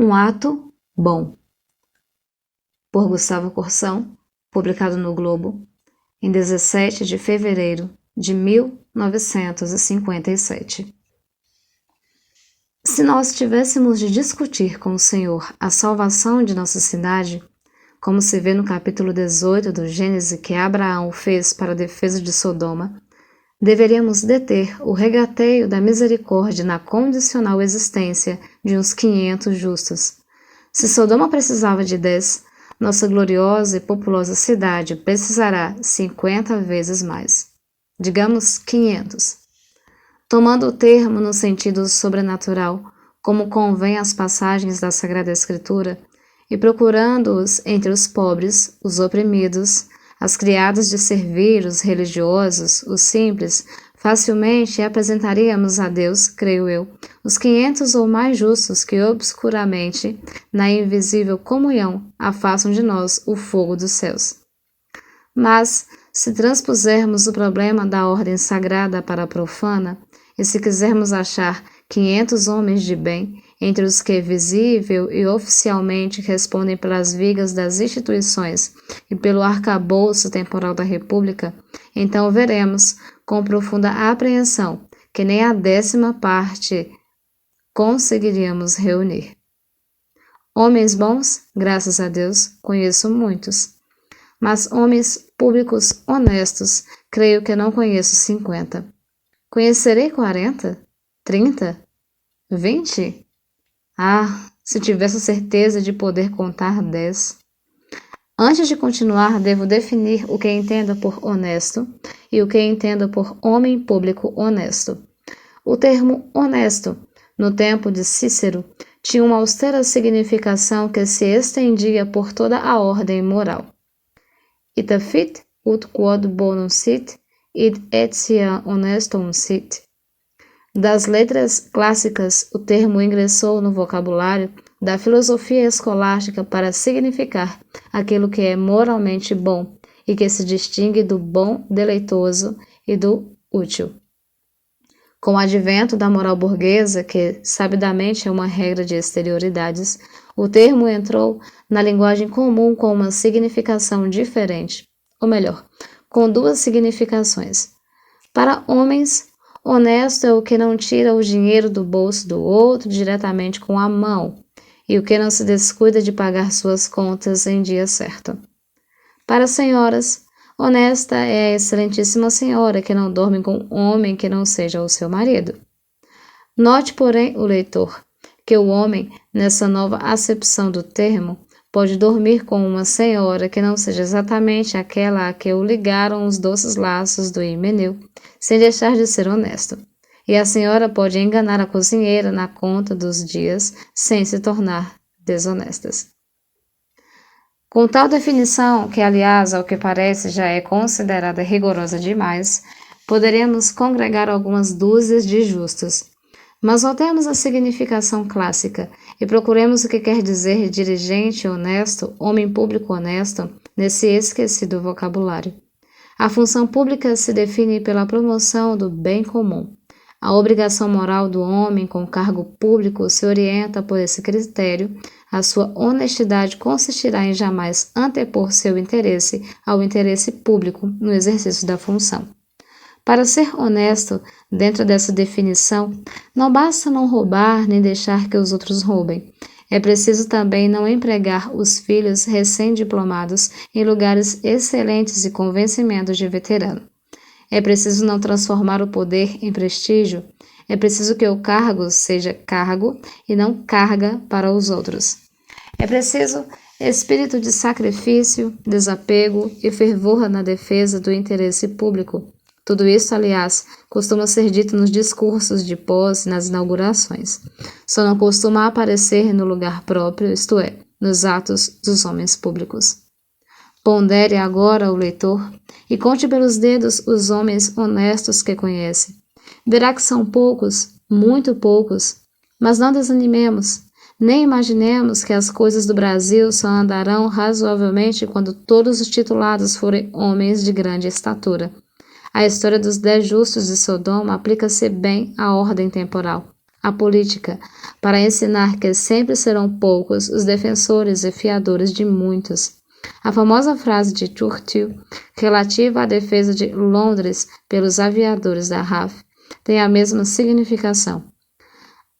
Um ato bom, por Gustavo Corsão, publicado no Globo, em 17 de fevereiro de 1957. Se nós tivéssemos de discutir com o Senhor a salvação de nossa cidade, como se vê no capítulo 18 do Gênesis que Abraão fez para a defesa de Sodoma, deveríamos deter o regateio da misericórdia na condicional existência de uns 500 justos. Se Sodoma precisava de 10, nossa gloriosa e populosa cidade precisará 50 vezes mais. Digamos 500. Tomando o termo no sentido sobrenatural, como convém às passagens da Sagrada Escritura, e procurando-os entre os pobres, os oprimidos, as criadas de servir, os religiosos, os simples, facilmente apresentaríamos a Deus, creio eu, os 500 ou mais justos que obscuramente, na invisível comunhão, afastam de nós o fogo dos céus. Mas, se transpusermos o problema da ordem sagrada para a profana, e se quisermos achar 500 homens de bem, entre os que visível e oficialmente respondem pelas vigas das instituições e pelo arcabouço temporal da República, então veremos, com profunda apreensão, que nem a 10ª parte conseguiríamos reunir. Homens bons, graças a Deus, conheço muitos, mas homens públicos honestos, creio que não conheço 50. Conhecerei 40? 30? 20? Ah, se tivesse certeza de poder contar 10. Antes de continuar, devo definir o que entendo por honesto e o que entendo por homem público honesto. O termo honesto, no tempo de Cícero, tinha uma austera significação que se estendia por toda a ordem moral. Ita fit ut quod bonum sit, id etiam honestum sit. Das letras clássicas, o termo ingressou no vocabulário da filosofia escolástica para significar aquilo que é moralmente bom e que se distingue do bom deleitoso e do útil. Com o advento da moral burguesa, que sabidamente é uma regra de exterioridades, o termo entrou na linguagem comum com uma significação diferente, ou melhor, com duas significações. Para homens, honesto é o que não tira o dinheiro do bolso do outro diretamente com a mão e o que não se descuida de pagar suas contas em dia certo. Para senhoras, honesta é a excelentíssima senhora que não dorme com homem que não seja o seu marido. Note, porém, o leitor, que o homem, nessa nova acepção do termo, pode dormir com uma senhora que não seja exatamente aquela a que o ligaram os doces laços do Himeneu, sem deixar de ser honesto. E a senhora pode enganar a cozinheira na conta dos dias sem se tornar desonestas. Com tal definição, que aliás, ao que parece, já é considerada rigorosa demais, poderemos congregar algumas dúzias de justos. Mas voltemos à significação clássica e procuremos o que quer dizer dirigente honesto, homem público honesto, nesse esquecido vocabulário. A função pública se define pela promoção do bem comum. A obrigação moral do homem com cargo público se orienta por esse critério. A sua honestidade consistirá em jamais antepor seu interesse ao interesse público no exercício da função. Para ser honesto, dentro dessa definição, não basta não roubar nem deixar que os outros roubem. É preciso também não empregar os filhos recém-diplomados em lugares excelentes e com vencimentos de veterano. É preciso não transformar o poder em prestígio. É preciso que o cargo seja cargo e não carga para os outros. É preciso espírito de sacrifício, desapego e fervor na defesa do interesse público. Tudo isso, aliás, costuma ser dito nos discursos de posse e nas inaugurações. Só não costuma aparecer no lugar próprio, isto é, nos atos dos homens públicos. Pondere agora o leitor e conte pelos dedos os homens honestos que conhece. Verá que são poucos, muito poucos, mas não desanimemos, nem imaginemos que as coisas do Brasil só andarão razoavelmente quando todos os titulados forem homens de grande estatura. A história dos 10 justos de Sodoma aplica-se bem à ordem temporal. a política, para ensinar que sempre serão poucos os defensores e fiadores de muitos. A famosa frase de Churchill, relativa à defesa de Londres pelos aviadores da RAF, tem a mesma significação.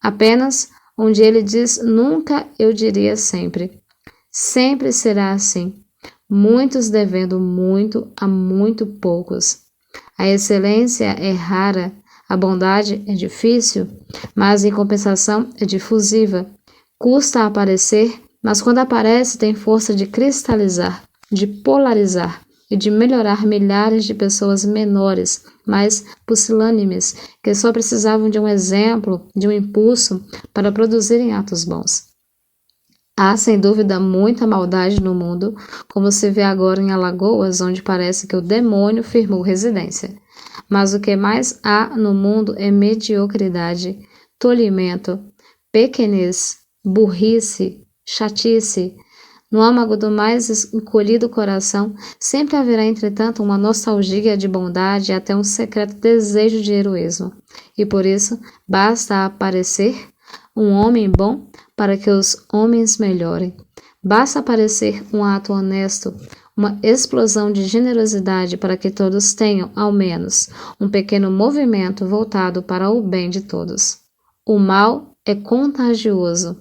Apenas onde ele diz nunca, eu diria sempre. Sempre será assim, muitos devendo muito a muito poucos. A excelência é rara, a bondade é difícil, mas em compensação é difusiva. Custa aparecer, mas quando aparece tem força de cristalizar, de polarizar e de melhorar milhares de pessoas menores, mas pusilânimes, que só precisavam de um exemplo, de um impulso para produzirem atos bons. Há, sem dúvida, muita maldade no mundo, como se vê agora em Alagoas, onde parece que o demônio firmou residência. Mas o que mais há no mundo é mediocridade, tolimento, pequenez, burrice, chatice. No âmago do mais encolhido coração, sempre haverá, entretanto, uma nostalgia de bondade e até um secreto desejo de heroísmo. E por isso, basta aparecer um homem bom para que os homens melhorem. Basta aparecer um ato honesto, uma explosão de generosidade para que todos tenham, ao menos, um pequeno movimento voltado para o bem de todos. O mal é contagioso,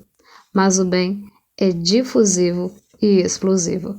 mas o bem é difusivo e explosivo.